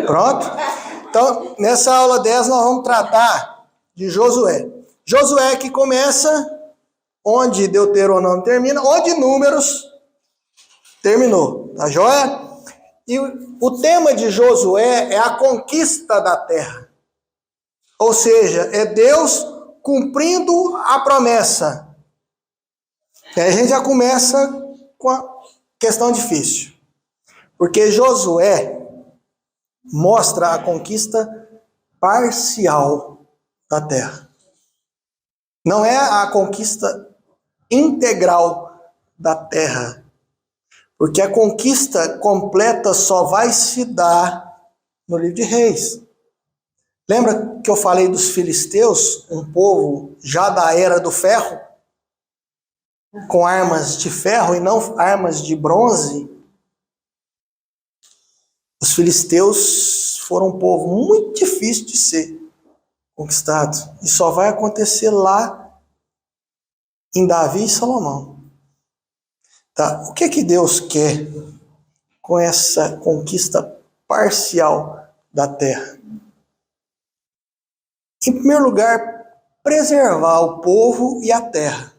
Pronto? Então, nessa aula 10 nós vamos tratar de Josué. Josué que começa onde Deuteronômio termina, onde Números terminou. Tá joia? E o tema de Josué é a conquista da terra. Ou seja, é Deus cumprindo a promessa. E aí a gente já começa com a questão difícil. Porque Josué mostra a conquista parcial da terra. Não é a conquista integral da terra. Porque a conquista completa só vai se dar no livro de Reis. Lembra que eu falei dos filisteus, um povo já da era do ferro, com armas de ferro e não armas de bronze? Os filisteus foram um povo muito difícil de ser conquistado. E só vai acontecer lá em Davi e Salomão. Tá? O que Deus quer com essa conquista parcial da terra? Em primeiro lugar, preservar o povo e a terra.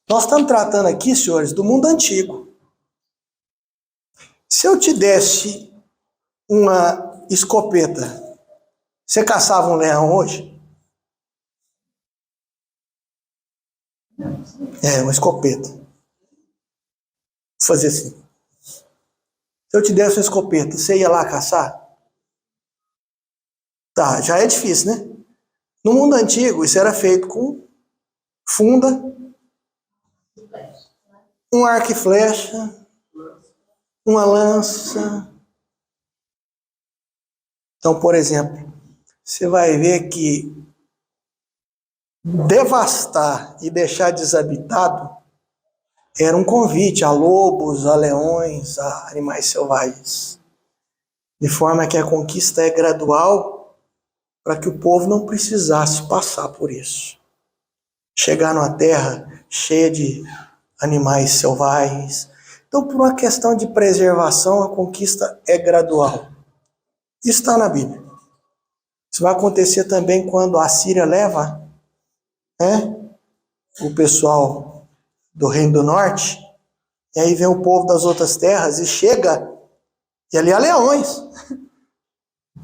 Nós estamos tratando aqui, senhores, do mundo antigo. Se eu te desse uma escopeta, você caçava um leão hoje? Uma escopeta. Vou fazer assim. Se eu te desse uma escopeta, você ia lá caçar? Tá, já é difícil, né? No mundo antigo, isso era feito com funda, um arco e flecha, uma lança. Então, por exemplo, você vai ver que devastar e deixar desabitado era um convite a lobos, a leões, a animais selvagens. De forma que a conquista é gradual para que o povo não precisasse passar por isso. Chegar numa terra cheia de animais selvagens. Então, por uma questão de preservação, a conquista é gradual. Isso está na Bíblia. Isso vai acontecer também quando a Síria leva o pessoal do Reino do Norte, e aí vem o povo das outras terras e chega, e ali há leões.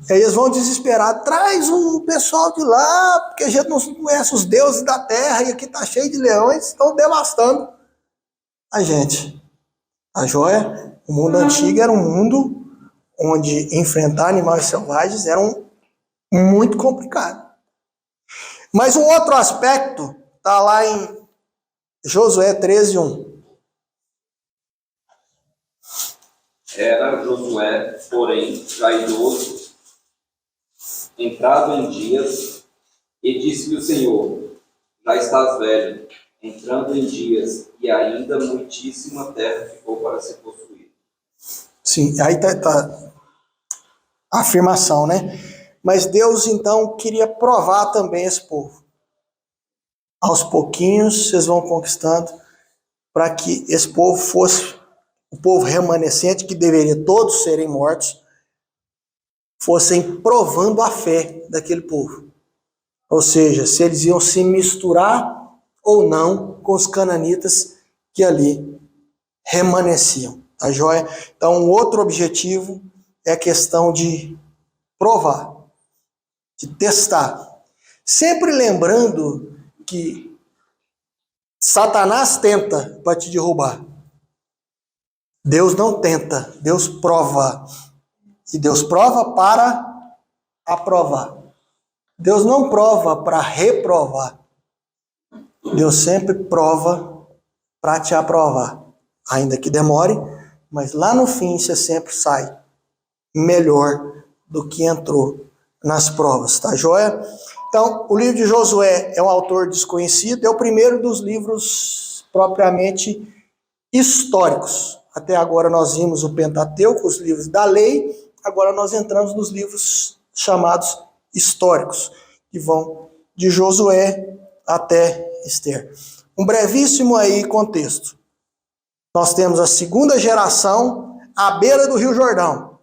E aí eles vão desesperar, traz o pessoal de lá, porque a gente não conhece os deuses da terra, e aqui está cheio de leões, estão devastando a gente. A joia, o mundo antigo era um mundo onde enfrentar animais selvagens era muito complicado. Mas um outro aspecto está lá em Josué 13:1. Era Josué, porém, já idoso, entrado em dias, e disse-lhe o Senhor: já estás velho, entrando em dias, e ainda muitíssima terra ficou para ser possuída. Sim, aí tá a afirmação, né? Mas Deus, então, queria provar também esse povo. Aos pouquinhos, vocês vão conquistando, para que esse povo fosse o povo remanescente, que deveria todos serem mortos, fossem provando a fé daquele povo. Ou seja, se eles iam se misturar ou não com os cananitas que ali remanesciam. Tá joia? Então, um outro objetivo é a questão de provar, de testar. Sempre lembrando que Satanás tenta para te derrubar. Deus não tenta, Deus prova. E Deus prova para aprovar. Deus não prova para reprovar. Deus sempre prova para te aprovar. Ainda que demore, mas lá no fim você sempre sai melhor do que entrou nas provas, tá joia? Então, o livro de Josué é um autor desconhecido, é o primeiro dos livros propriamente históricos. Até agora nós vimos o Pentateuco, os livros da lei, agora nós entramos nos livros chamados históricos, que vão de Josué até Ester. Um brevíssimo aí contexto. Nós temos a segunda geração à beira do Rio Jordão.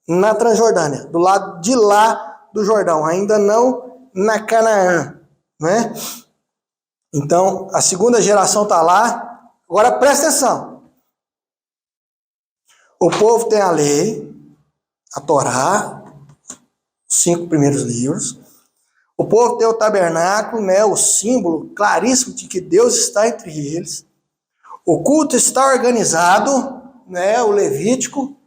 na Transjordânia, do lado de lá do Jordão, ainda não na Canaã, né? Então, a segunda geração está lá. Agora presta atenção. O povo tem a lei, a Torá, os 5 primeiros livros. O povo tem o tabernáculo, né, o símbolo claríssimo de que Deus está entre eles. O culto está organizado, né, o Levítico,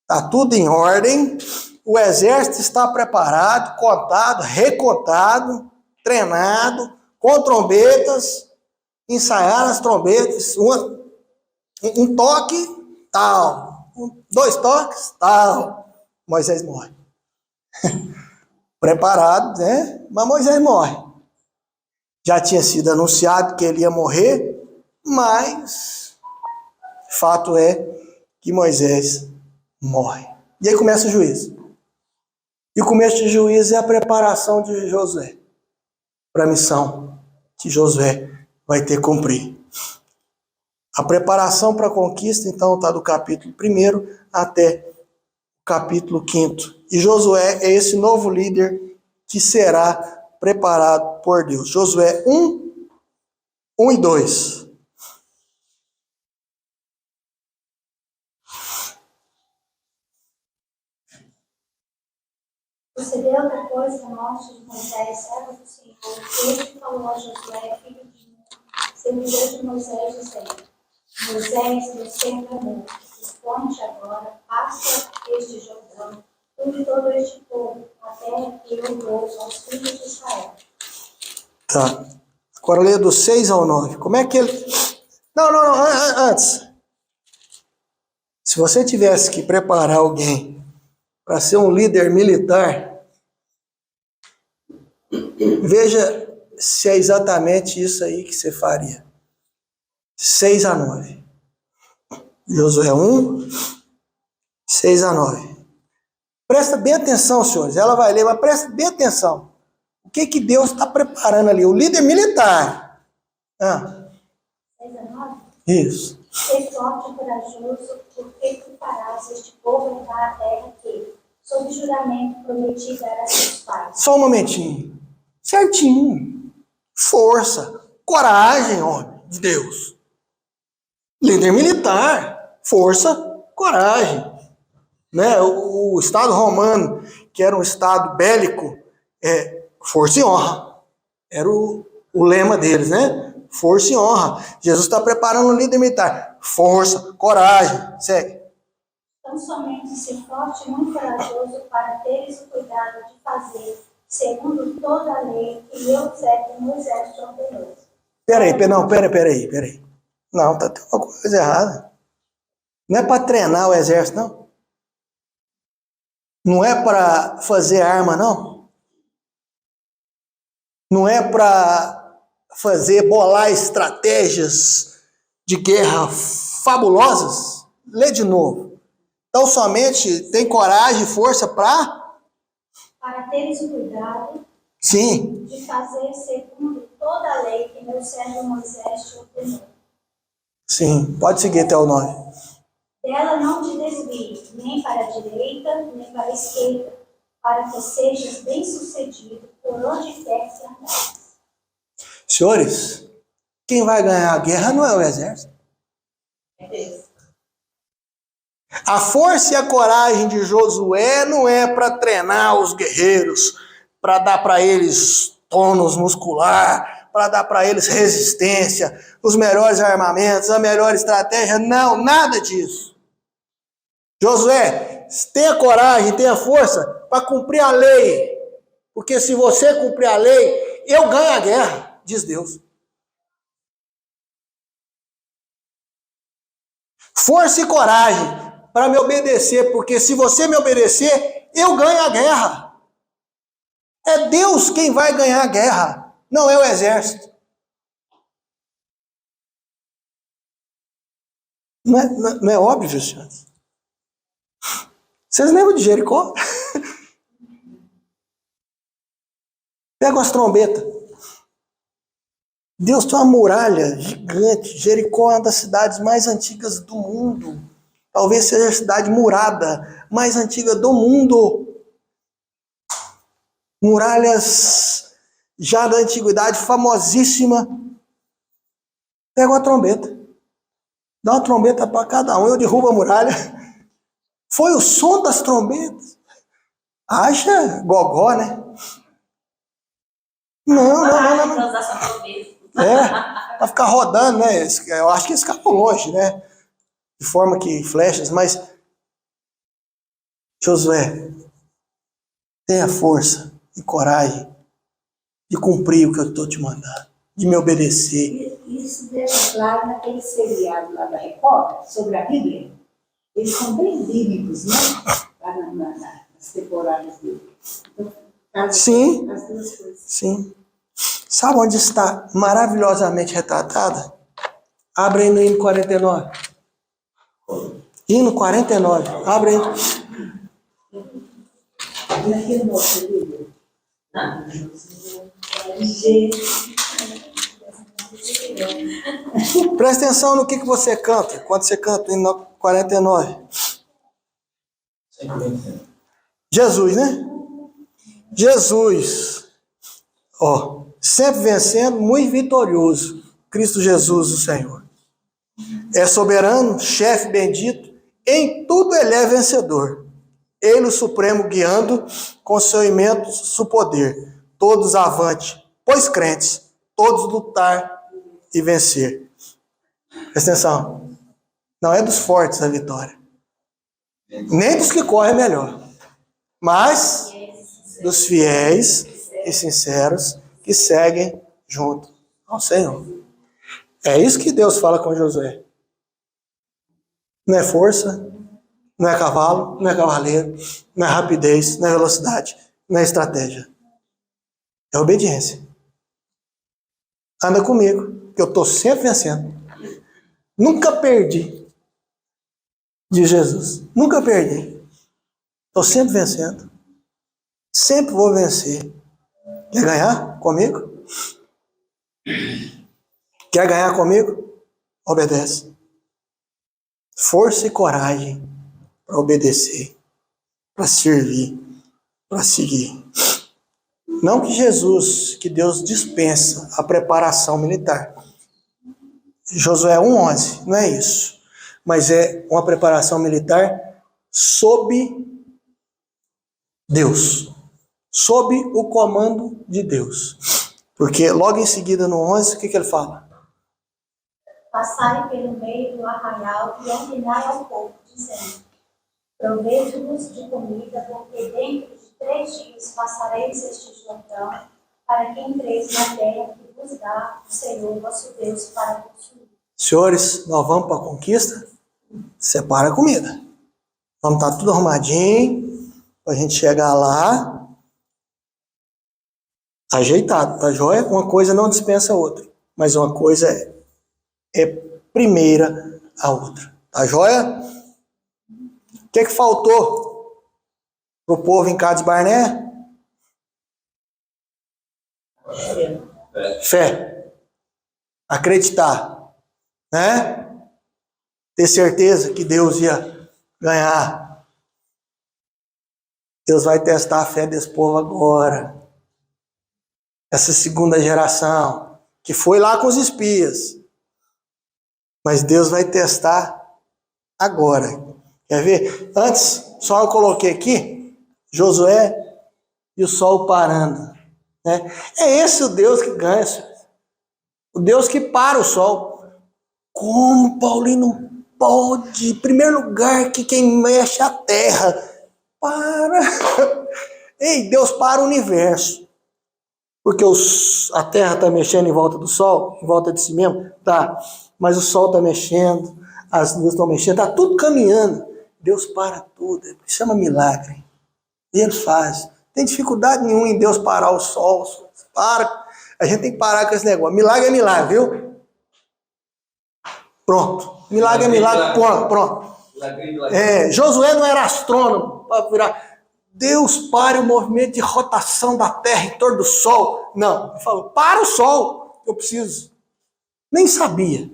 está tudo em ordem. O exército está preparado, contado, recontado, treinado, com trombetas, ensaiar as trombetas, um toque, tal, 2 toques, tal. Moisés morre. Preparado, né? Mas Moisés morre. Já tinha sido anunciado que ele ia morrer, mas fato é que Moisés morre. E aí começa o juízo. E o começo de juízo é a preparação de Josué para a missão que Josué vai ter que cumprir. A preparação para a conquista, então, está do capítulo 1 até o capítulo 5. E Josué é esse novo líder que será preparado por Deus. Josué 1 e 2. Sucedeu depois da morte de Moisés, servo do Senhor, que ele falou a Josué, filho de Nun, servidor de Moisés, dizendo: Moisés, meu servo amor, dispõe-te agora, passa este Jordão, tu e todo este povo, a terra que eu dou aos filhos de Israel. Tá. Agora leia do 6 ao 9. Como é que ele... Não, antes. Se você tivesse que preparar alguém para ser um líder militar, veja se é exatamente isso aí que você faria. 6 a 9. Josué 1, 6 a 9. Presta bem atenção, senhores. Ela vai ler, mas presta bem atenção. O que Deus está preparando ali? O líder militar. 6 a 9? Isso. Ser forte e corajoso, porque tu farás este povo entrar à terra que, sob juramento, prometi dar a seus pais. Só um momentinho. Certinho. Força. Coragem, homem de Deus. Líder militar. Força, coragem. Né? O Estado romano, que era um Estado bélico, força e honra. Era o lema deles, né? Força e honra. Jesus está preparando um líder militar. Força, coragem. Segue. Então somente ser forte e muito corajoso para teres o cuidado de fazer, segundo toda a lei que meu servo Moisés te ordenou. Peraí. Não, tá tem uma coisa errada. Não é para treinar o exército, não. Não é para fazer arma, não. Não é para bolar estratégias de guerra fabulosas. Lê de novo. Então somente tem coragem e força para teres o cuidado sim. de fazer segundo toda a lei que meu servo Moisés te ordenou. Sim, pode seguir até o 9. Dela não te desvie, nem para a direita, nem para a esquerda, para que sejas bem-sucedido por onde quer que andares. Senhores, quem vai ganhar a guerra não é o exército. É Deus. A força e a coragem de Josué não é para treinar os guerreiros, para dar para eles tônus muscular, para dar para eles resistência, os melhores armamentos, a melhor estratégia. Não, nada disso. Josué, tenha coragem, tenha força para cumprir a lei. Porque se você cumprir a lei, eu ganho a guerra, diz Deus. Força e coragem para me obedecer, porque se você me obedecer, eu ganho a guerra. É Deus quem vai ganhar a guerra, não é o exército. Não é óbvio, senhores? Vocês lembram de Jericó? Pega as trombetas. Deus tem uma muralha gigante. Jericó é uma das cidades mais antigas do mundo. Talvez seja a cidade murada mais antiga do mundo. Muralhas já da antiguidade, famosíssima. Pega uma trombeta. Dá uma trombeta para cada um, eu derrubo a muralha. Foi o som das trombetas. Acha gogó, né? Não. Para ficar rodando, né? Eu acho que eles ficaram longe, né? De forma que flechas, mas Josué, tenha força e coragem de cumprir o que eu estou te mandando, de me obedecer. Isso deixa claro naquele seriado lá da Record, sobre a Bíblia. Eles são bem bíblicos, né? Nas temporadas dele. Então, Sim, as duas coisas. sim. Sabe onde está maravilhosamente retratada? Abre aí no hino 49. Hino 49. Abre aí. Naquele nosso livro. Presta atenção no que você canta, quando você canta o hino 49. Jesus, né? Jesus, ó, sempre vencendo, muito vitorioso. Cristo Jesus, o Senhor. É soberano, chefe bendito, em tudo ele é vencedor. Ele, o Supremo, guiando com seu imenso poder. Todos avante, pois crentes, todos lutar e vencer. Presta atenção. Não é dos fortes a vitória. Nem dos que correm melhor. Mas dos fiéis e sinceros que seguem junto ao Senhor. É isso que Deus fala com Josué. Não é força, não é cavalo, não é cavaleiro, não é rapidez, não é velocidade, não é estratégia. É obediência. Anda comigo, que eu estou sempre vencendo. Nunca perdi, diz Jesus. Nunca perdi. Estou sempre vencendo. Sempre vou vencer. Quer ganhar comigo? Quer ganhar comigo? Obedece. Força e coragem para obedecer, para servir, para seguir. Não que Jesus, que Deus dispensa a preparação militar. Josué 1:11, não é isso. Mas é uma preparação militar sob Deus. Sob o comando de Deus. Porque logo em seguida no 11, o que ele fala? Passai pelo meio do arraial e ordenai ao povo, dizendo: provede-vos de comida, porque dentro de 3 dias passareis este Jordão, para que entreis na terra que vos dá o Senhor vosso Deus para possuir. Senhores, nós vamos para a conquista? Separa a comida. Vamos estar tudo arrumadinho, para a gente chegar lá, ajeitado, tá joia? Uma coisa não dispensa a outra, mas uma coisa é primeira a outra, tá joia? O que faltou para o povo em Cades Barnea? Fé. Acreditar, né? Ter certeza que Deus ia ganhar. Deus vai testar a fé desse povo agora. Essa segunda geração, que foi lá com os espias. Mas Deus vai testar agora. Quer ver? Antes, só eu coloquei aqui, Josué e o sol parando. Né? É esse o Deus que ganha, senhor. O Deus que para o sol. Como, Paulino, pode? Em primeiro lugar, que quem mexe a terra. Para. Ei, Deus para o universo. Porque a terra está mexendo em volta do sol, em volta de si mesmo, tá. Mas o sol está mexendo, as luzes estão mexendo, está tudo caminhando. Deus para tudo, chama milagre. Deus faz. Não tem dificuldade nenhuma em Deus parar o sol. Para. A gente tem que parar com esse negócio. Milagre é milagre, viu? Pronto. Milagre é milagre. Pronto. Josué não era astrônomo para virar. Deus pare o movimento de rotação da Terra em torno do Sol. Não. Ele falou, para o Sol. Eu preciso. Nem sabia.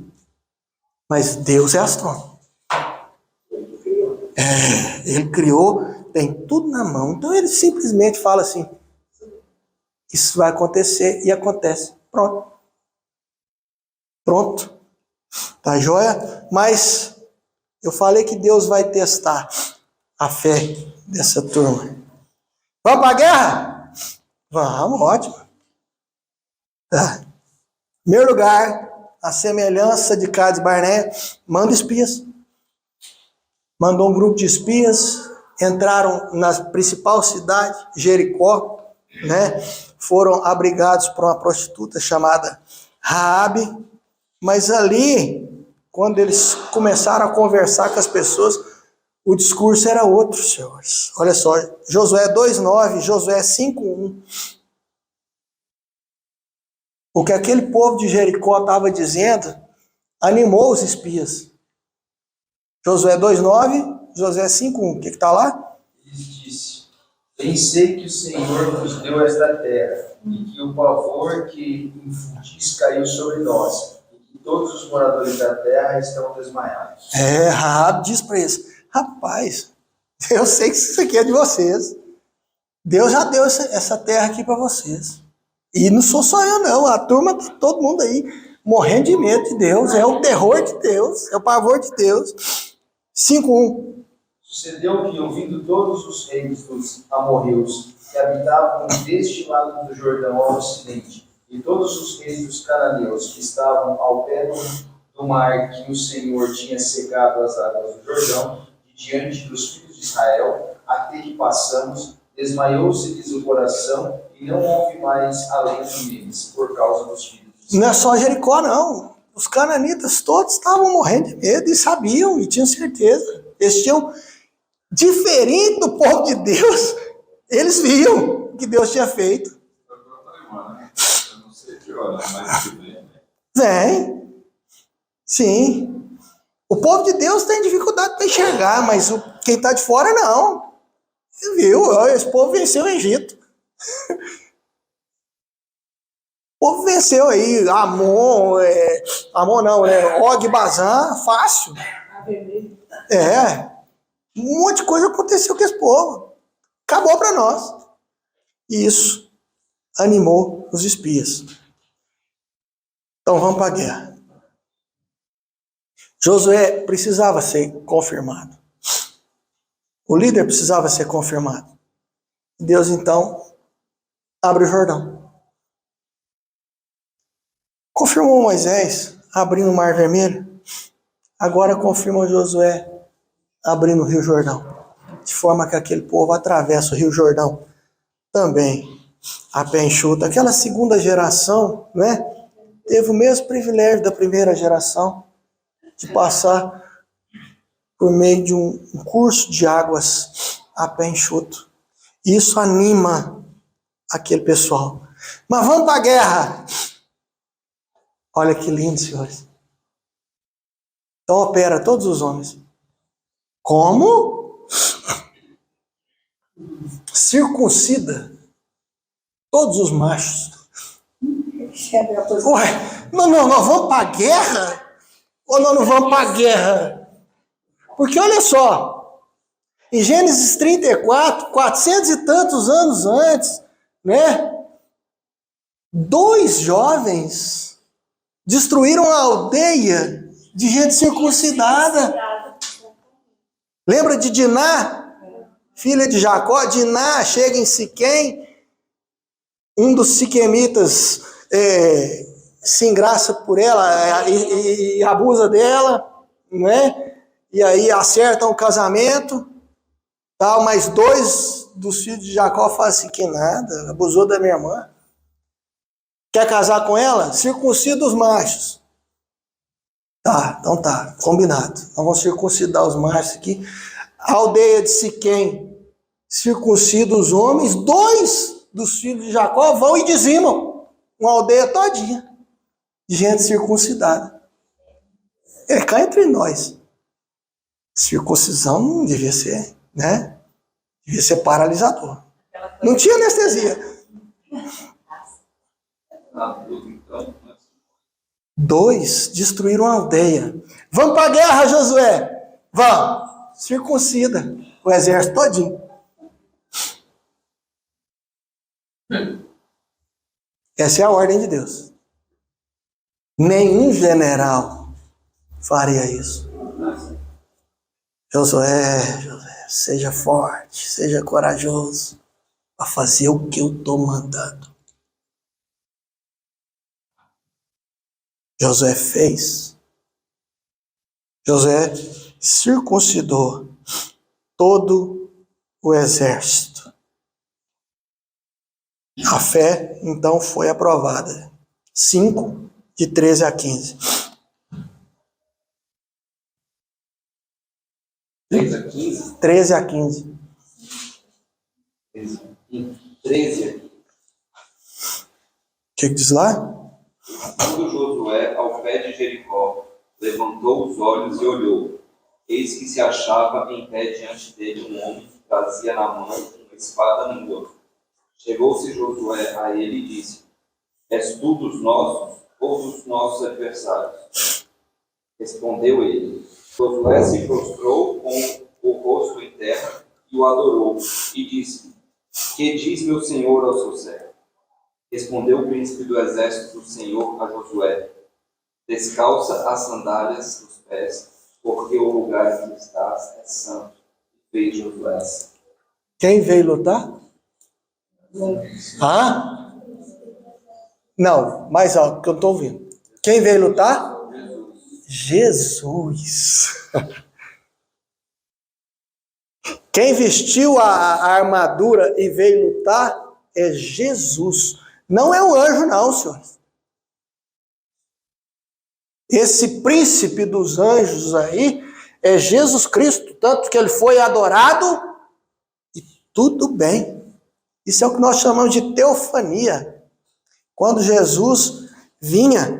Mas Deus é astrônomo. Ele criou, tem tudo na mão. Então ele simplesmente fala assim: isso vai acontecer, e acontece. Pronto. Pronto. Tá joia? Mas eu falei que Deus vai testar a fé dessa turma. Vamos para a guerra? Vamos, ótimo. Tá. Em primeiro lugar, a semelhança de Cades e Barné, manda espias. Mandou um grupo de espias, entraram na principal cidade, Jericó, né? Foram abrigados por uma prostituta chamada Raabe, mas ali, quando eles começaram a conversar com as pessoas, o discurso era outro, senhores. Olha só, Josué 2,9, Josué 5,1. O que aquele povo de Jericó estava dizendo animou os espias. Josué 2,9, Josué 5,1. O que está lá? Ele disse: bem sei que o Senhor nos deu esta terra, e que o pavor que infundis caiu sobre nós, e que todos os moradores da terra estão desmaiados. Raabe diz para eles: rapaz, eu sei que isso aqui é de vocês. Deus já deu essa terra aqui para vocês. E não sou só eu, não. A turma, todo mundo aí, morrendo de medo de Deus. É o terror de Deus, é o pavor de Deus. 5:1. Sucedeu que, ouvindo todos os reis dos amorreus que habitavam deste lado do Jordão ao ocidente, e todos os reis dos cananeus que estavam ao pé do mar que o Senhor tinha secado as águas do Jordão, de diante dos filhos de Israel, até que passamos, desmaiou-se-lhes o coração, e não houve mais alento neles, por causa dos filhos de Israel. Não é só Jericó, não. Os cananitas todos estavam morrendo de medo e sabiam, e tinham certeza. Eles tinham, diferente do povo de Deus, eles viam o que Deus tinha feito. Eu não sei que hora, mas que vem, né? Vem. Sim. O povo de Deus tem dificuldade para enxergar, mas quem está de fora, não. Você viu? Esse povo venceu o Egito. O povo venceu aí, Amon não, né? Og, Bazan, fácil. Um monte de coisa aconteceu com esse povo. Acabou para nós. E isso animou os espias. Então vamos para a guerra. Josué precisava ser confirmado. O líder precisava ser confirmado. Deus então abre o Jordão. Confirmou Moisés abrindo o Mar Vermelho. Agora confirma Josué abrindo o Rio Jordão. De forma que aquele povo atravessa o Rio Jordão também a pé enxuto. Aquela segunda geração, né, teve o mesmo privilégio da primeira geração de passar por meio de um curso de águas a pé enxuto. Isso anima aquele pessoal. Mas vamos para a guerra. Olha que lindo, senhores. Então opera todos os homens. Como? Circuncida todos os machos. Ué, nós vamos para a guerra? Ou nós não vamos para a guerra? Porque olha só, em Gênesis 34, 400 e tantos anos antes, né? 2 jovens destruíram a aldeia de gente circuncidada. Lembra de Diná, filha de Jacó? Diná chega em Siquém, um dos siquemitas se engraça por ela e abusa dela, né? E aí acertam o casamento, tal, mas 2 dos filhos de Jacó falam assim: que nada, abusou da minha irmã. Quer casar com ela? Circuncida os machos. Tá, então tá, combinado. Nós vamos circuncidar os machos aqui. A aldeia de Siquém circuncida os homens. 2 dos filhos de Jacó vão e dizimam uma aldeia todinha de gente circuncidada. Cá entre nós, circuncisão não devia ser, né? Devia ser paralisador. Não tinha anestesia. 2 destruíram a aldeia. Vamos para a guerra, Josué. Vamos. circuncida o exército todinho. Essa é a ordem de Deus. Nenhum general faria isso. Josué, seja forte, seja corajoso para fazer o que eu estou mandando. Josué fez. Josué circuncidou todo o exército. A fé, então, foi aprovada. 5, de 13 a 15. 3 a 15? 13 a 15. 13 aqui. O que diz lá? Quando Josué, ao pé de Jericó, levantou os olhos e olhou, eis que se achava em pé diante dele um homem que trazia na mão uma espada nua. Chegou-se Josué a ele e disse: És tu dos nossos ou dos nossos adversários? Respondeu ele. Josué se prostrou com o rosto em terra e o adorou, e disse: Que diz meu senhor ao seu servo? Respondeu o príncipe do exército do Senhor a Josué: Descalça as sandálias dos pés, porque o lugar em que estás é santo. E fez Josué assim. Quem veio lutar? Hã? Não, mais alto, que eu não estou ouvindo. Quem veio lutar? Jesus. Quem vestiu a armadura e veio lutar é Jesus. Não é um anjo, não, senhores. Esse príncipe dos anjos aí é Jesus Cristo, tanto que ele foi adorado e tudo bem. Isso é o que nós chamamos de teofania. Quando Jesus vinha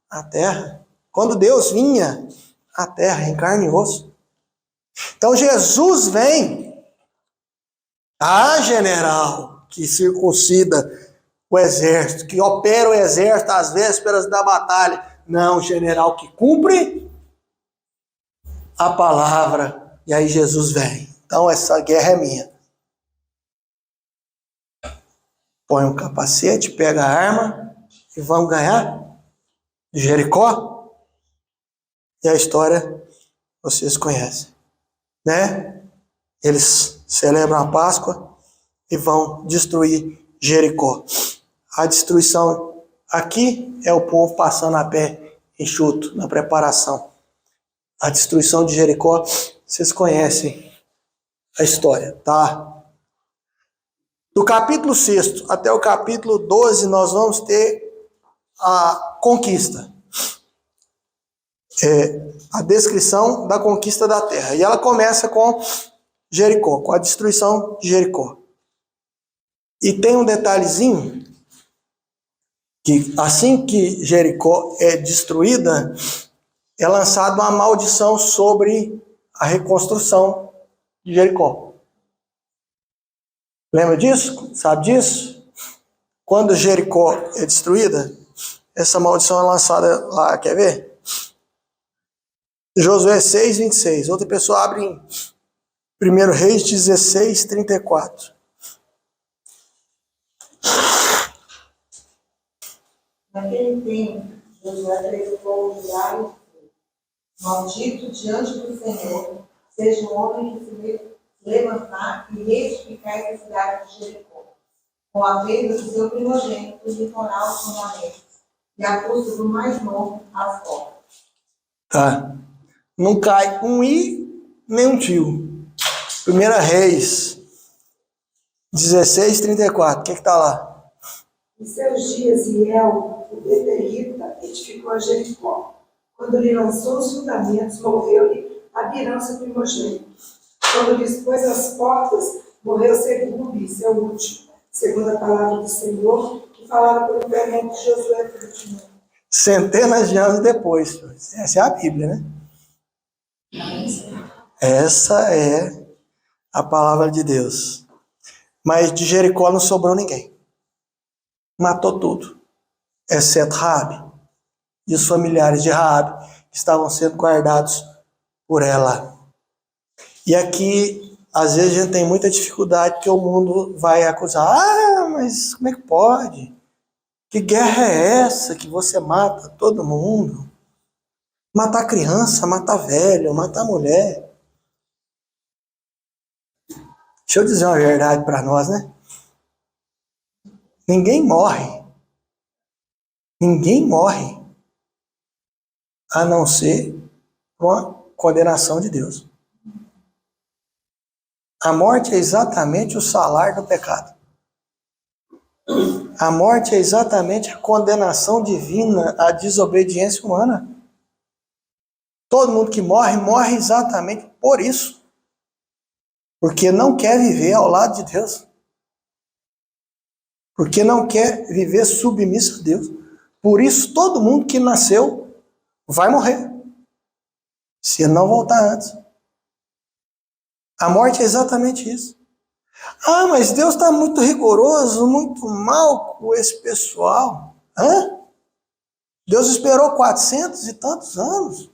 à terra, quando Deus vinha à terra em carne e osso. Então Jesus vem, general que circuncida o exército, que opera o exército às vésperas da batalha. Não, general que cumpre a palavra. E aí Jesus vem. Então essa guerra é minha. Põe um capacete, pega a arma e vamos ganhar Jericó. E a história vocês conhecem, né? Eles celebram a Páscoa e vão destruir Jericó. A destruição aqui é o povo passando a pé enxuto na preparação. A destruição de Jericó, vocês conhecem a história, tá? Do capítulo 6 até o capítulo 12, nós vamos ter a conquista. A descrição da conquista da terra. E ela começa com Jericó, com a destruição de Jericó. E tem um detalhezinho, que assim que Jericó é destruída, é lançada uma maldição sobre a reconstrução de Jericó. Lembra disso? Sabe disso? Quando Jericó é destruída, essa maldição é lançada lá, quer ver? Josué 6, 26. Outra pessoa abre em 1 Reis 16, 34. Naquele tempo, Josué levou o lugar e disse: Maldito diante do Senhor seja o homem que se levantar e reedificar essa cidade de Jericó, com a perda do seu primogênito e litoral os fundamentos, e a custa do mais novo as portas. Tá. Não cai um i nem um tio. 1 Reis 16, 34. O que está lá? Em seus dias, Iel, o Beterita, edificou a Jericó. Quando lhe lançou os fundamentos, morreu-lhe Abirão, seu primogênito. Quando lhe pôs as portas, morreu Segubi, seu último, segundo a palavra do Senhor, que falaram por intermédio de Josué, filho de Nun. Centenas de anos depois. Essa é a Bíblia, né? Essa é a palavra de Deus. Mas de Jericó não sobrou ninguém. Matou tudo, exceto Raabe e os familiares de Raabe, que estavam sendo guardados por ela. E aqui, às vezes, a gente tem muita dificuldade porque o mundo vai acusar. Ah, mas como é que pode? Que guerra é essa que você mata todo mundo? Matar criança, matar velho, matar mulher. Deixa eu dizer uma verdade para nós, né? Ninguém morre. Ninguém morre. A não ser com a condenação de Deus. A morte é exatamente o salário do pecado. A morte é exatamente a condenação divina à desobediência humana. Todo mundo que morre, morre exatamente por isso. Porque não quer viver ao lado de Deus. Porque não quer viver submisso a Deus. Por isso, todo mundo que nasceu vai morrer. Se não voltar antes. A morte é exatamente isso. Ah, mas Deus está muito rigoroso, muito mal com esse pessoal. Hã? Deus esperou 400 e tantos anos.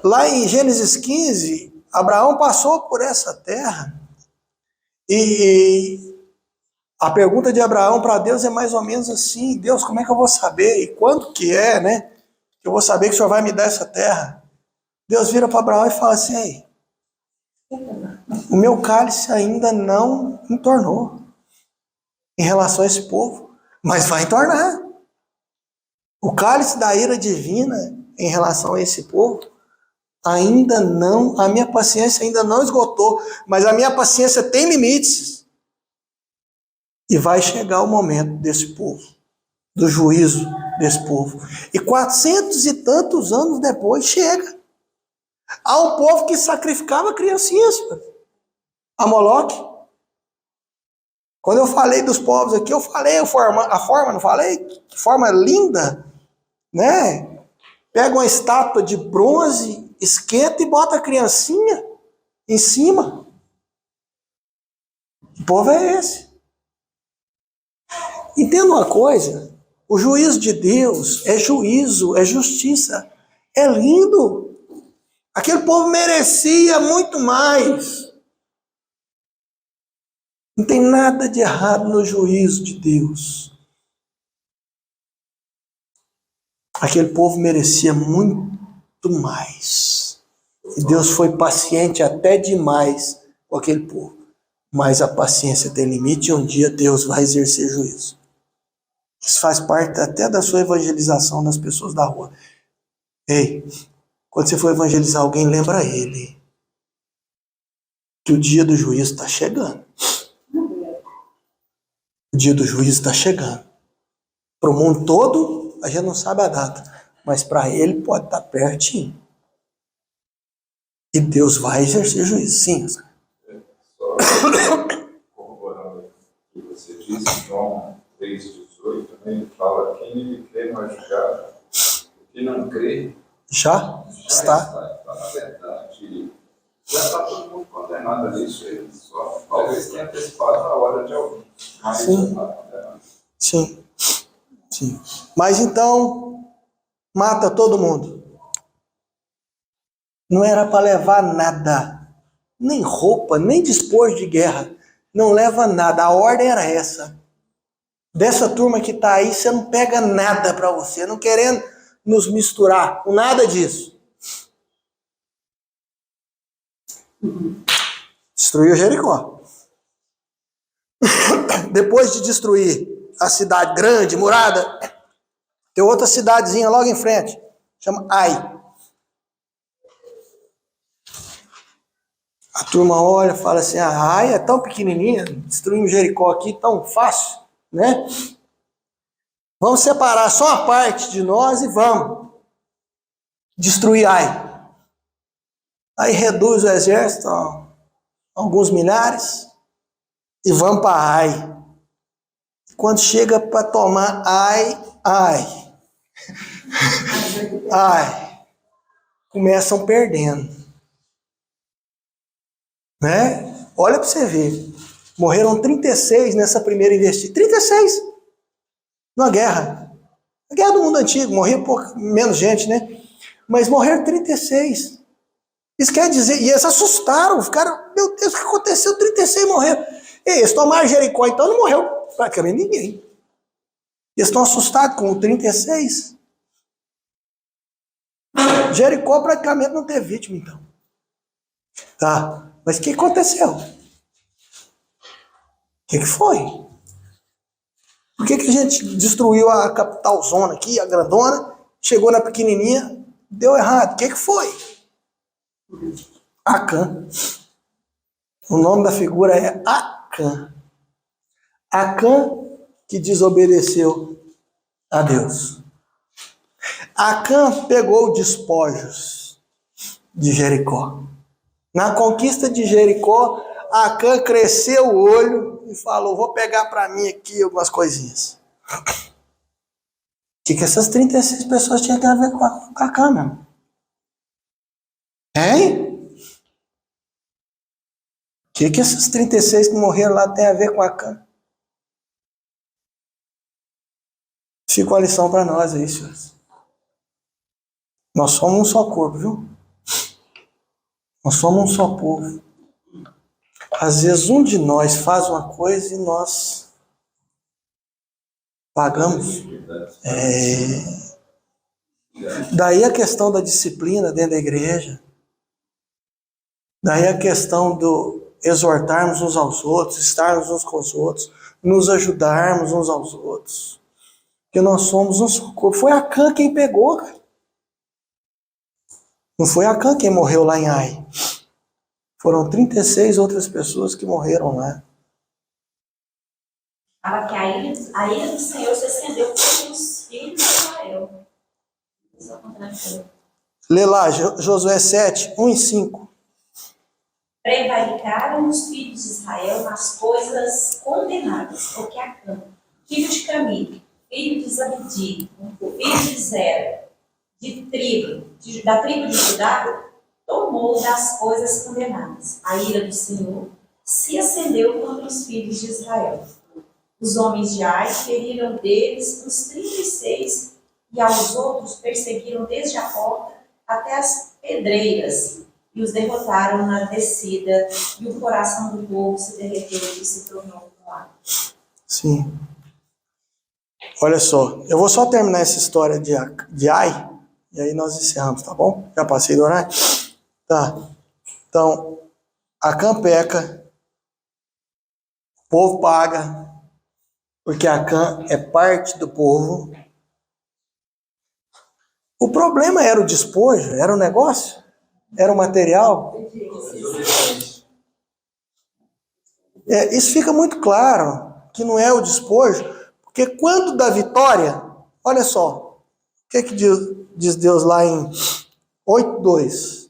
Lá em Gênesis 15, Abraão passou por essa terra. E a pergunta de Abraão para Deus é mais ou menos assim: Deus, como é que eu vou saber? E quando que é, né? Que eu vou saber que o Senhor vai me dar essa terra? Deus vira para Abraão e fala assim: ei, o meu cálice ainda não entornou em relação a esse povo, mas vai entornar. O cálice da ira divina em relação a esse povo ainda não, a minha paciência ainda não esgotou, mas a minha paciência tem limites. E vai chegar o momento desse povo, do juízo desse povo. E 400 e tantos anos depois chega. Há um povo que sacrificava criancinhas a Moloque. Quando eu falei dos povos aqui, eu falei a forma, não falei? Que forma linda, né? Pega uma estátua de bronze, esquenta e bota a criancinha em cima. Que povo é esse? Entenda uma coisa, o juízo de Deus é juízo, é justiça, é lindo. Aquele povo merecia muito mais. Não tem nada de errado no juízo de Deus. Aquele povo merecia muito mais. E Deus foi paciente até demais com aquele povo. Mas a paciência tem limite e um dia Deus vai exercer juízo. Isso faz parte até da sua evangelização das pessoas da rua. Ei, quando você for evangelizar alguém, lembra ele que o dia do juízo está chegando. O dia do juízo está chegando. Para o mundo todo, a gente não sabe a data, mas para ele pode estar pertinho. E Deus vai exercer juízo, sim. Só corroborando o que você disse, João 3,18, também ele fala: quem nele crê não é julgado, o que não crê Já está. Na verdade, já está todo mundo condenado ali, ele só talvez tenha antecipado a hora de alguém. Mas Sim. já está condenado. Sim, sim. Mas então, mata todo mundo. Não era para levar nada, nem roupa, nem dispor de guerra. Não leva nada, a ordem era essa. Dessa turma que está aí, você não pega nada para você, não querendo nos misturar com nada disso. Destruiu Jericó. Depois de destruir a cidade grande, murada, tem outra cidadezinha logo em frente, chama Ai. A turma olha e fala assim: a Ai é tão pequenininha, destruímos Jericó aqui tão fácil, né? Vamos separar só uma parte de nós e vamos destruir Ai. Aí reduz o exército a alguns milhares e vamos para Ai. Quando chega para tomar Ai, começam perdendo. Né? Olha para você ver. Morreram 36 nessa primeira investida. 36! Numa guerra. A guerra do mundo antigo, morria menos gente, né? Mas morreram 36. Isso quer dizer, e eles assustaram, ficaram, meu Deus, o que aconteceu? 36 morreram. E eles tomaram Jericó, então não morreu praticamente ninguém. Eles estão assustados com o 36. Jericó praticamente não teve vítima, então. Tá, mas o que aconteceu? O que foi? Por que a gente destruiu a capital zona aqui, a grandona, chegou na pequenininha, deu errado? O que foi? Acã. O nome da figura é Acã. Acã que desobedeceu a Deus. Acã pegou despojos de Jericó. Na conquista de Jericó, Acã cresceu o olho e falou, vou pegar para mim aqui algumas coisinhas. O que essas 36 pessoas tinham a ver com Acã mesmo? Hein? O que essas 36 que morreram lá tem a ver com Acã? Fica uma lição para nós aí, senhores. Nós somos um só corpo, viu? Nós somos um só povo. Às vezes um de nós faz uma coisa e nós pagamos. Daí a questão da disciplina dentro da igreja. Daí a questão do exortarmos uns aos outros, estarmos uns com os outros, nos ajudarmos uns aos outros. Porque nós somos um só corpo. Foi Acã quem pegou, cara. Não foi Acã quem morreu lá em Ai. Foram 36 outras pessoas que morreram lá. Fala que a ira do Senhor se acendeu contra os filhos de Israel. Isso aconteceu. Lê lá, Josué 7, 1 e 5. Prevaricaram os filhos de Israel nas coisas condenadas, porque Acã, filho de Camille, filho de Zabdi, filho de Zera, da tribo de Judá, tomou das coisas condenadas. A ira do Senhor se acendeu contra os filhos de Israel. Os homens de Ai feriram deles os 36 e aos outros perseguiram desde a porta até as pedreiras e os derrotaram na descida e o coração do povo se derreteu e se tornou um lago. Sim. Olha só, eu vou só terminar essa história de Ai e aí nós encerramos, tá bom? Já passei do horário? Tá. Então, Acã peca, o povo paga, porque Acã é parte do povo. O problema era o despojo, era o negócio, era o material. Isso fica muito claro, que não é o despojo, porque quando dá vitória, olha só, o que diz Deus lá em 8:2?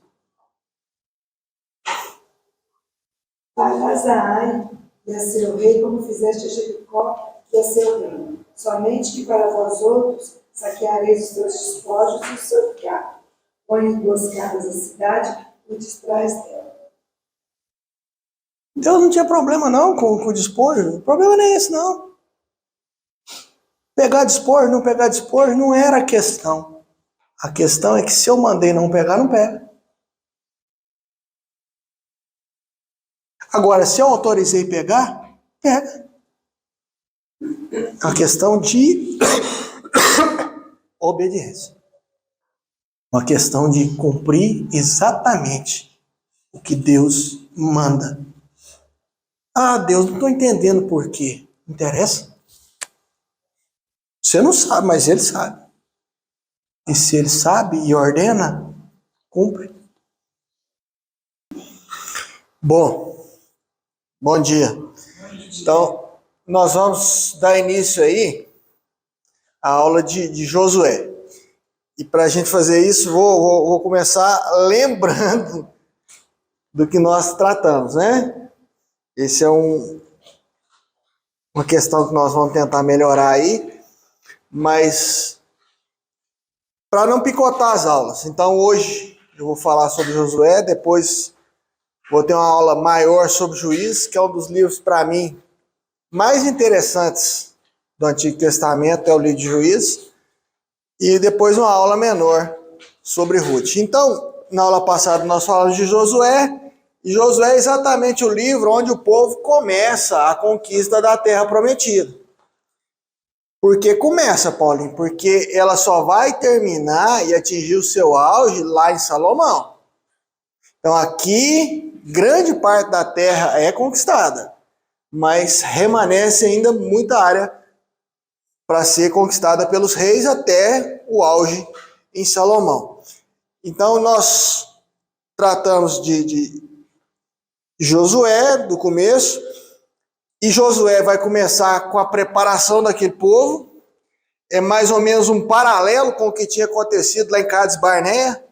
Farás a Ai e a seu rei como fizeste a Jericó e a seu rei. Somente que para vós outros saqueareis os teus despojos e o seu gado. Põe emboscadas a cidade e distrais dela. Deus não tinha problema não com o despojo. O problema não é esse não. Pegar despojo, não pegar despojo, não era a questão. A questão é que se eu mandei não pegar, não pega. Agora, se eu autorizei pegar, pega. É uma questão de obediência. Uma questão de cumprir exatamente o que Deus manda. Ah, Deus, não estou entendendo por quê. Não interessa. Você não sabe, mas Ele sabe. E se Ele sabe e ordena, cumpre. Bom dia. Então, nós vamos dar início aí à aula de Josué. E para a gente fazer isso, vou começar lembrando do que nós tratamos, né? Esse é uma questão que nós vamos tentar melhorar aí, mas para não picotar as aulas. Então hoje eu vou falar sobre Josué, depois vou ter uma aula maior sobre Juízes, que é um dos livros, para mim, mais interessantes do Antigo Testamento, é o livro de Juízes, e depois uma aula menor sobre Ruth. Então, na aula passada nós falamos de Josué, e Josué é exatamente o livro onde o povo começa a conquista da terra prometida. Por que começa, Paulinho? Porque ela só vai terminar e atingir o seu auge lá em Salomão. Então aqui, grande parte da terra é conquistada, mas remanesce ainda muita área para ser conquistada pelos reis até o auge em Salomão. Então nós tratamos de Josué, do começo, e Josué vai começar com a preparação daquele povo, é mais ou menos um paralelo com o que tinha acontecido lá em Cades Barneia.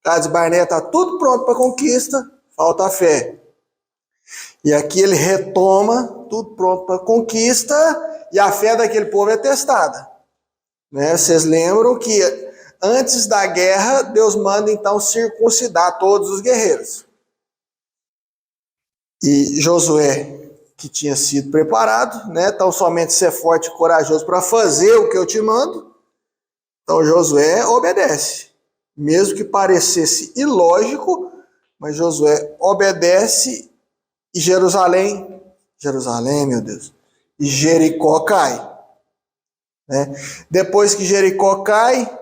Cades Barneia está tudo pronto para conquista, falta a fé. E aqui ele retoma, tudo pronto para conquista, e a fé daquele povo é testada. Né? Vocês lembram que antes da guerra, Deus manda então circuncidar todos os guerreiros. E Josué, que tinha sido preparado, né? Então somente ser forte e corajoso para fazer o que eu te mando. Então Josué obedece, mesmo que parecesse ilógico, mas Josué obedece e Jerusalém, meu Deus, e Jericó cai. Né? Depois que Jericó cai,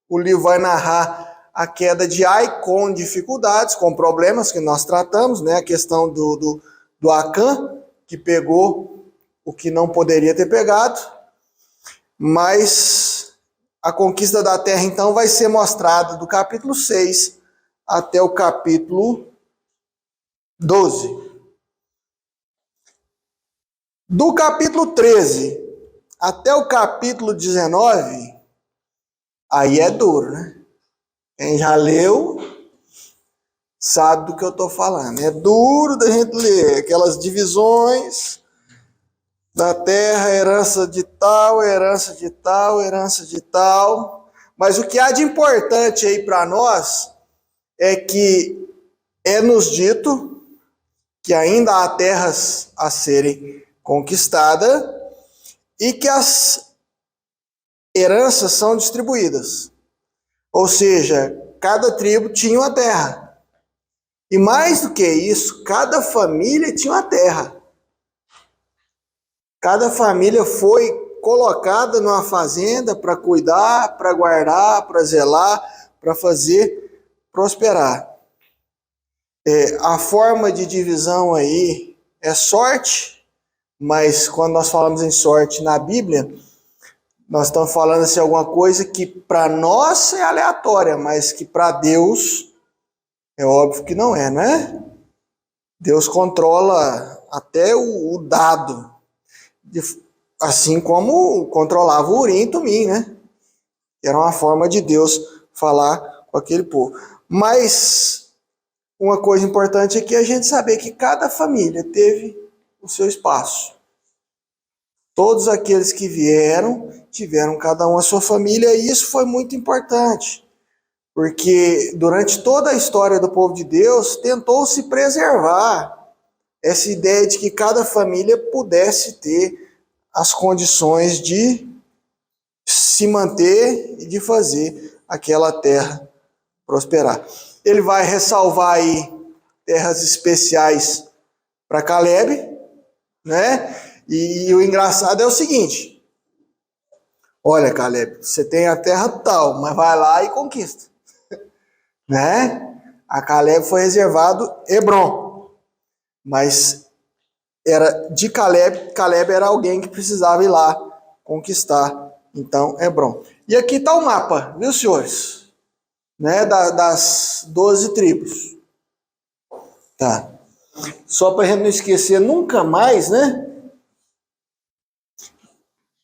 o livro vai narrar a queda de Ai com dificuldades, com problemas que nós tratamos, né? A questão do Acã, que pegou o que não poderia ter pegado, mas a conquista da terra então vai ser mostrada do capítulo 6 até o capítulo 12. Do capítulo 13 até o capítulo 19, aí é duro, né? Quem já leu sabe do que eu estou falando. É duro da gente ler aquelas divisões da terra, herança de tal, herança de tal, herança de tal. Mas o que há de importante aí para nós é que é nos dito que ainda há terras a serem conquistadas e que as heranças são distribuídas. Ou seja, cada tribo tinha uma terra. E mais do que isso, cada família tinha uma terra. Cada família foi colocada numa fazenda para cuidar, para guardar, para zelar, para fazer prosperar. A forma de divisão aí é sorte, mas quando nós falamos em sorte na Bíblia, nós estamos falando assim, alguma coisa que para nós é aleatória, mas que para Deus é óbvio que não é, né? Deus controla até o dado, assim como controlava o Urim e Tumim, né? Era uma forma de Deus falar com aquele povo. Mas uma coisa importante é que a gente saber que cada família teve o seu espaço. Todos aqueles que vieram, tiveram cada um a sua família, e isso foi muito importante, porque durante toda a história do povo de Deus, tentou-se preservar essa ideia de que cada família pudesse ter as condições de se manter e de fazer aquela terra prosperar. Ele vai ressalvar aí terras especiais para Calebe, né? E o engraçado é o seguinte: olha, Calebe, você tem a terra tal, mas vai lá e conquista. Né? A Calebe foi reservado Hebron, mas era de Calebe, Calebe era alguém que precisava ir lá conquistar, então Hebron. E aqui está o mapa, viu, senhores? Né? Das 12 tribos. Tá. Só para a gente não esquecer nunca mais, né?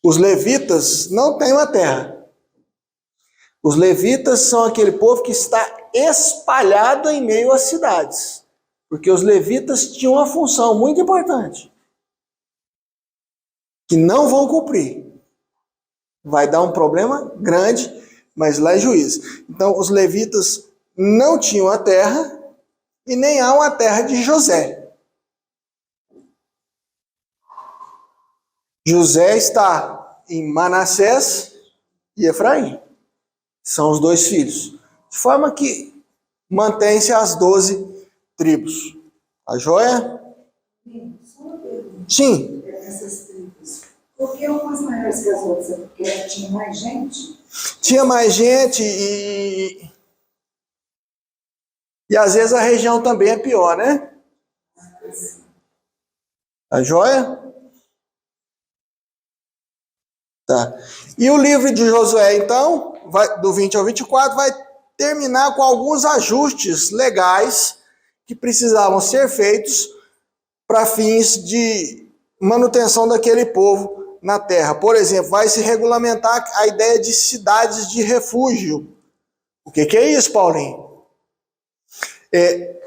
Os levitas não têm uma terra. Os levitas são aquele povo que está espalhado em meio às cidades. Porque os levitas tinham uma função muito importante, que não vão cumprir. Vai dar um problema grande, mas lá é juízo. Então, os levitas não tinham a terra e nem há uma terra de José. José está em Manassés e Efraim. São os dois filhos. De forma que mantém-se as 12 tribos. Tá joia? Só uma pergunta. Sim. Essas tribos. Por que umas maiores que as outras? É porque tinha mais gente? Tinha mais gente e às vezes a região também é pior, né? Tá joia? Tá. E o livro de Josué, então, do 20 ao 24, vai terminar com alguns ajustes legais que precisavam ser feitos para fins de manutenção daquele povo na terra. Por exemplo, vai se regulamentar a ideia de cidades de refúgio. O que é isso, Paulinho?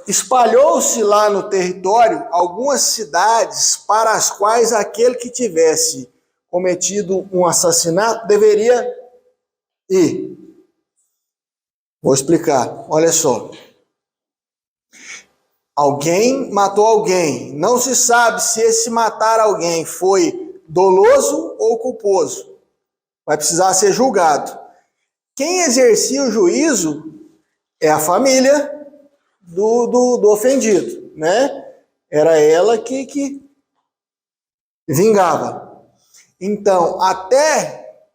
Espalhou-se lá no território algumas cidades para as quais aquele que tivesse cometido um assassinato deveria ir. Vou explicar. Olha só. Alguém matou alguém. Não se sabe se esse matar alguém foi doloso ou culposo. Vai precisar ser julgado. Quem exercia o juízo é a família do ofendido, né? Era ela que vingava. Então, até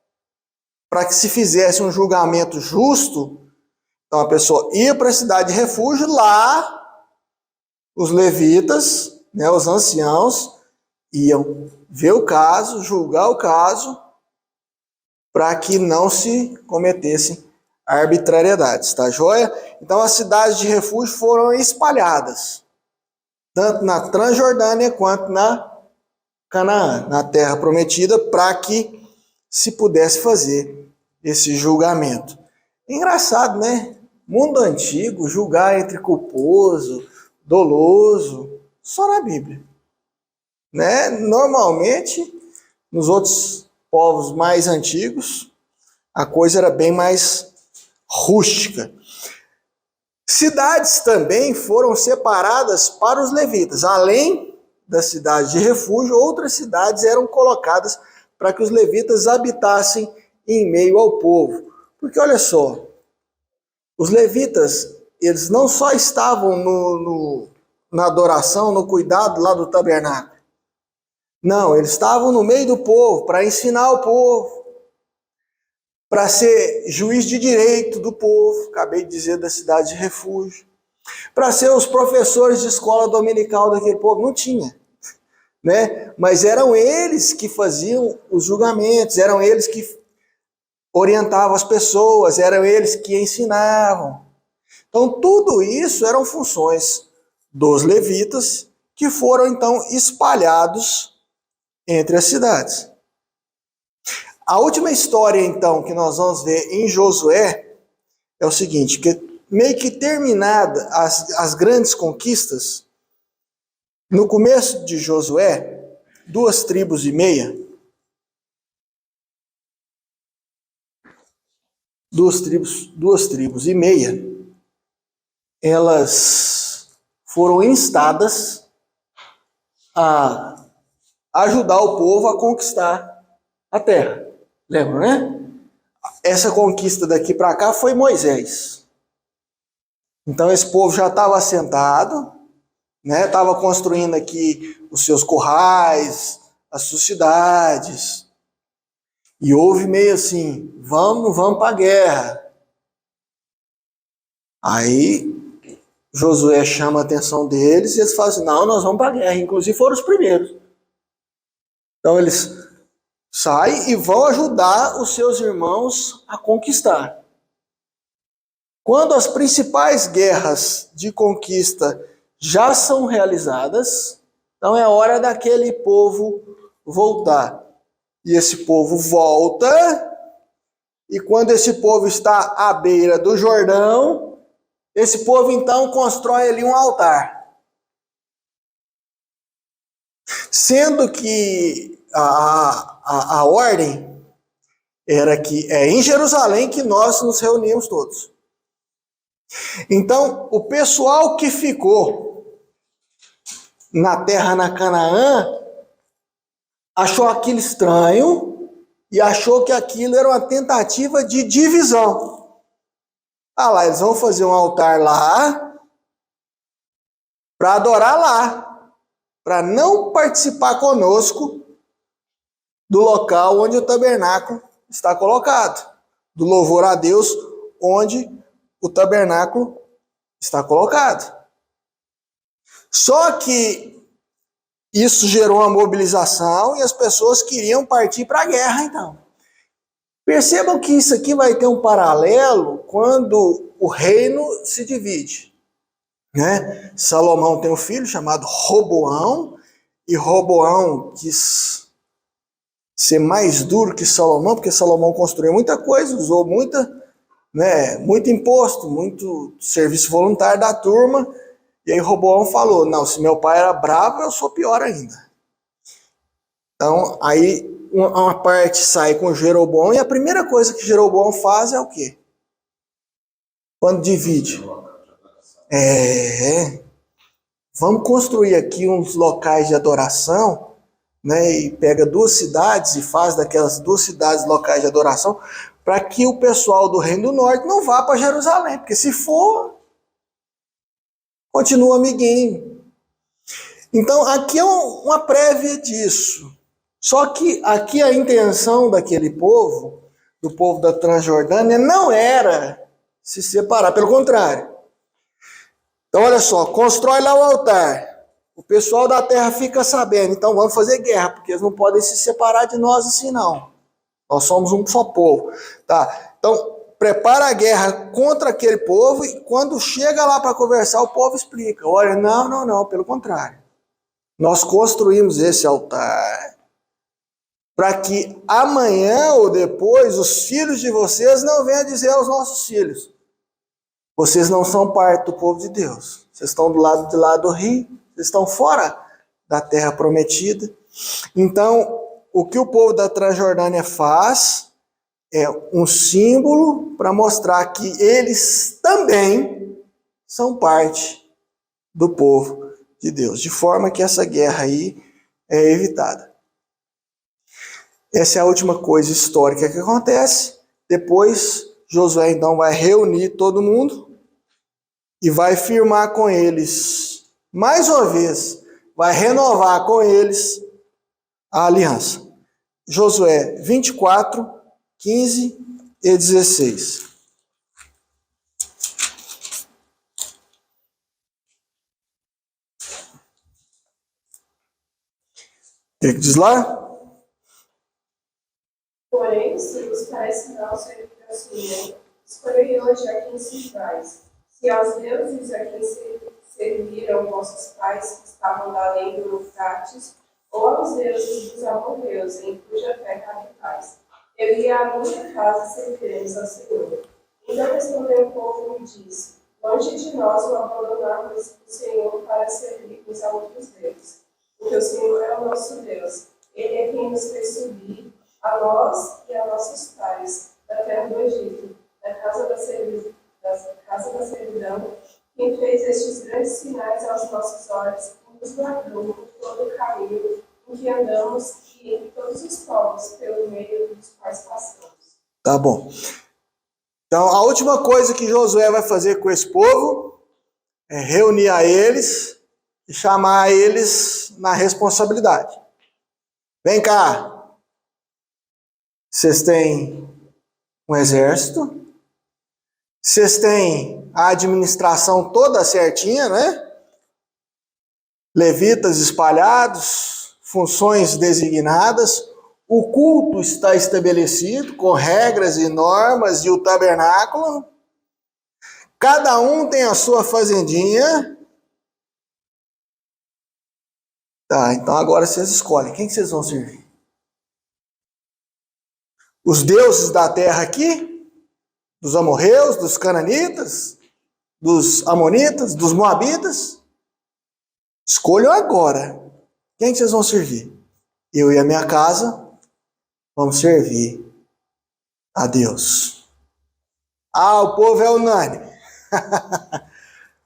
para que se fizesse um julgamento justo, então a pessoa ia para a cidade de refúgio, lá os levitas, né, os anciãos, iam ver o caso, julgar o caso, para que não se cometessem arbitrariedades, tá joia? Então as cidades de refúgio foram espalhadas, tanto na Transjordânia quanto na Canaã, na terra prometida, para que se pudesse fazer esse julgamento. Engraçado, né? Mundo antigo, julgar entre culposo, doloso, só na Bíblia. Né? Normalmente, nos outros povos mais antigos, a coisa era bem mais rústica. Cidades também foram separadas para os levitas. Além da cidade de refúgio, outras cidades eram colocadas para que os levitas habitassem em meio ao povo. Porque olha só, os levitas, eles não só estavam na adoração, no cuidado lá do tabernáculo. Não, eles estavam no meio do povo, para ensinar o povo, para ser juiz de direito do povo, acabei de dizer da cidade de refúgio, para ser os professores de escola dominical daquele povo, não tinha, né? Mas eram eles que faziam os julgamentos, eram eles que orientavam as pessoas, eram eles que ensinavam. Então tudo isso eram funções dos levitas que foram então espalhados entre as cidades. A última história, então, que nós vamos ver em Josué é o seguinte, que meio que terminada as grandes conquistas, no começo de Josué, 2 tribos e meia, duas tribos e meia, elas foram instadas a ajudar o povo a conquistar a terra. Lembra, né? Essa conquista daqui para cá foi Moisés. Então esse povo já estava assentado, né? Estava construindo aqui os seus currais, as suas cidades. E houve meio assim, vamos para a guerra. Aí Josué chama a atenção deles e eles falam assim, não, nós vamos para a guerra. Inclusive foram os primeiros. Então eles saem e vão ajudar os seus irmãos a conquistar. Quando as principais guerras de conquista já são realizadas, então é hora daquele povo voltar. E esse povo volta, e quando esse povo está à beira do Jordão, esse povo então constrói ali um altar. Sendo que a ordem era que é em Jerusalém que nós nos reuníamos todos. Então, o pessoal que ficou na terra, na Canaã, achou aquilo estranho e achou que aquilo era uma tentativa de divisão. Ah lá, eles vão fazer um altar lá para adorar lá, para não participar conosco do local onde o tabernáculo está colocado, do louvor a Deus onde o tabernáculo está colocado. Só que isso gerou uma mobilização e as pessoas queriam partir para a guerra, então. Percebam que isso aqui vai ter um paralelo quando o reino se divide, né? Salomão tem um filho chamado Roboão, e Roboão quis ser mais duro que Salomão, porque Salomão construiu muita coisa, usou muito imposto, muito serviço voluntário da turma, e aí Roboão falou, não, se meu pai era bravo, eu sou pior ainda. Então, aí uma parte sai com Jeroboão, e a primeira coisa que Jeroboão faz é o quê? Quando divide. Vamos construir aqui uns locais de adoração, né, e pega 2 cidades e faz daquelas 2 cidades locais de adoração, para que o pessoal do Reino do Norte não vá para Jerusalém, porque se for, continua amiguinho. Então, aqui é uma prévia disso. Só que aqui a intenção daquele povo, do povo da Transjordânia, não era se separar, pelo contrário. Então, olha só, constrói lá o altar. O pessoal da terra fica sabendo, então vamos fazer guerra, porque eles não podem se separar de nós assim, não. Nós somos um só povo. Tá? Então, prepara a guerra contra aquele povo e quando chega lá para conversar, o povo explica. Olha, não, pelo contrário. Nós construímos esse altar para que amanhã ou depois os filhos de vocês não venham dizer aos nossos filhos: vocês não são parte do povo de Deus. Vocês estão do lado de lá do rio, vocês estão fora da terra prometida. Então, o que o povo da Transjordânia faz é um símbolo para mostrar que eles também são parte do povo de Deus, de forma que essa guerra aí é evitada. Essa é a última coisa histórica que acontece. Depois, Josué então vai reunir todo mundo e vai firmar com eles, mais uma vez, vai renovar com eles a aliança. Josué 24, 15 e 16. O que diz lá? Porém, se vos parece mal servir ao Senhor, escolhei hoje a quem servais. Se aos deuses a quem serviram vossos pais que estavam da além do Eufrates, ou aos deuses dos amorreus, em cuja terra habitais. Eu e a minha casa serviremos ao Senhor. Então respondeu o povo e disse: longe de nós o abandonarmos o Senhor para servirmos a outros deuses. Porque o Senhor é o nosso Deus. Ele é quem nos fez subir, a nós e a nossos pais, da terra do Egito, da casa da servidão, quem fez estes grandes sinais aos nossos olhos e nos guardou por todo o caminho em que andamos e entre todos os povos pelo meio dos quais passamos. Tá bom. Então, a última coisa que Josué vai fazer com esse povo é reunir a eles e chamar eles na responsabilidade. Vem cá. Vocês têm um exército, vocês têm a administração toda certinha, né? Levitas espalhados, funções designadas, o culto está estabelecido com regras e normas e o tabernáculo. Cada um tem a sua fazendinha. Tá, então agora vocês escolhem. Quem que vocês vão servir? Os deuses da terra aqui? Dos amorreus, dos cananitas, dos amonitas, dos moabitas? Escolham agora. Quem que vocês vão servir? Eu e a minha casa vamos servir a Deus. Ah, o povo é unânime.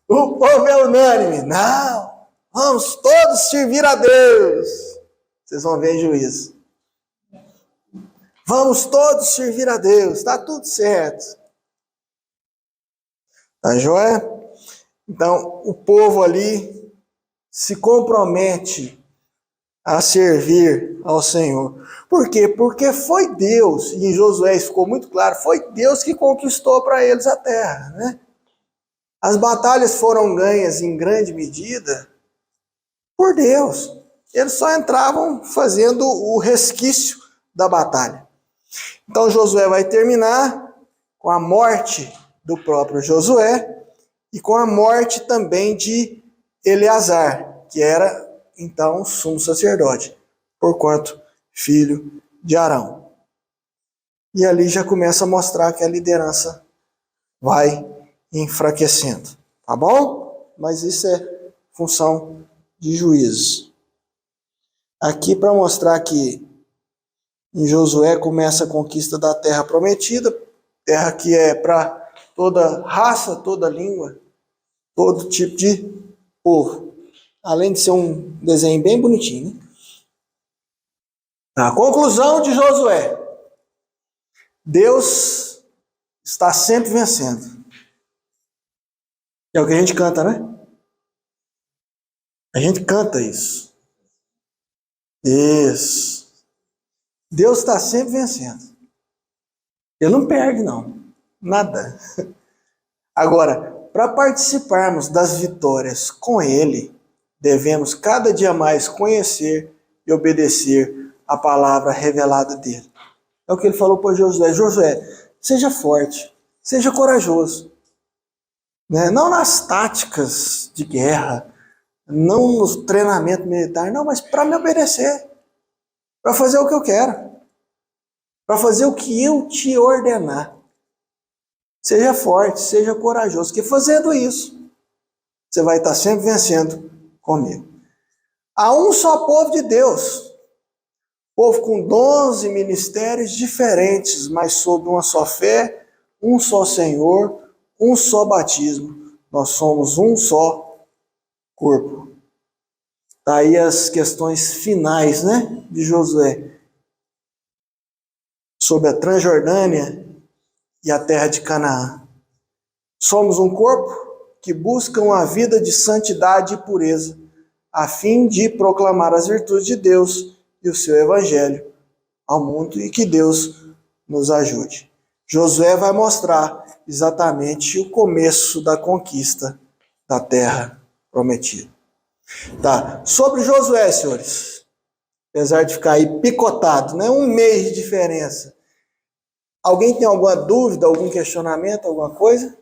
O povo é unânime. Não, vamos todos servir a Deus. Vocês vão ver em juízo. Vamos todos servir a Deus, está tudo certo. Tá joia? Então, o povo ali se compromete a servir ao Senhor. Por quê? Porque foi Deus, e em Josué isso ficou muito claro, foi Deus que conquistou para eles a terra, né? As batalhas foram ganhas em grande medida por Deus. Eles só entravam fazendo o resquício da batalha. Então Josué vai terminar com a morte do próprio Josué e com a morte também de Eleazar, que era então sumo sacerdote, porquanto filho de Arão. E ali já começa a mostrar que a liderança vai enfraquecendo, tá bom? Mas isso é função de juízes. Aqui para mostrar que em Josué começa a conquista da terra prometida, terra que é para toda raça, toda língua, todo tipo de povo. Além de ser um desenho bem bonitinho, né? A conclusão de Josué: Deus está sempre vencendo. É o que a gente canta, né? A gente canta isso. Isso. Deus está sempre vencendo. Ele não perde, não. Nada. Agora, para participarmos das vitórias com Ele, devemos cada dia mais conhecer e obedecer a palavra revelada dele. É o que ele falou para Josué. Josué, seja forte, seja corajoso. Né? Não nas táticas de guerra, não no treinamento militar, não, mas para me obedecer, para fazer o que eu quero, para fazer o que eu te ordenar. Seja forte, seja corajoso, que fazendo isso, você vai estar sempre vencendo comigo. Há um só povo de Deus, povo com dons e ministérios diferentes, mas sob uma só fé, um só Senhor, um só batismo. Nós somos um só corpo. Tá aí as questões finais, né, de Josué, sobre a Transjordânia e a terra de Canaã. Somos um corpo que busca uma vida de santidade e pureza, a fim de proclamar as virtudes de Deus e o seu evangelho ao mundo, e que Deus nos ajude. Josué vai mostrar exatamente o começo da conquista da terra prometida. Tá. Sobre Josué, senhores, apesar de ficar aí picotado, né? 1 mês de diferença. Alguém tem alguma dúvida, algum questionamento, alguma coisa?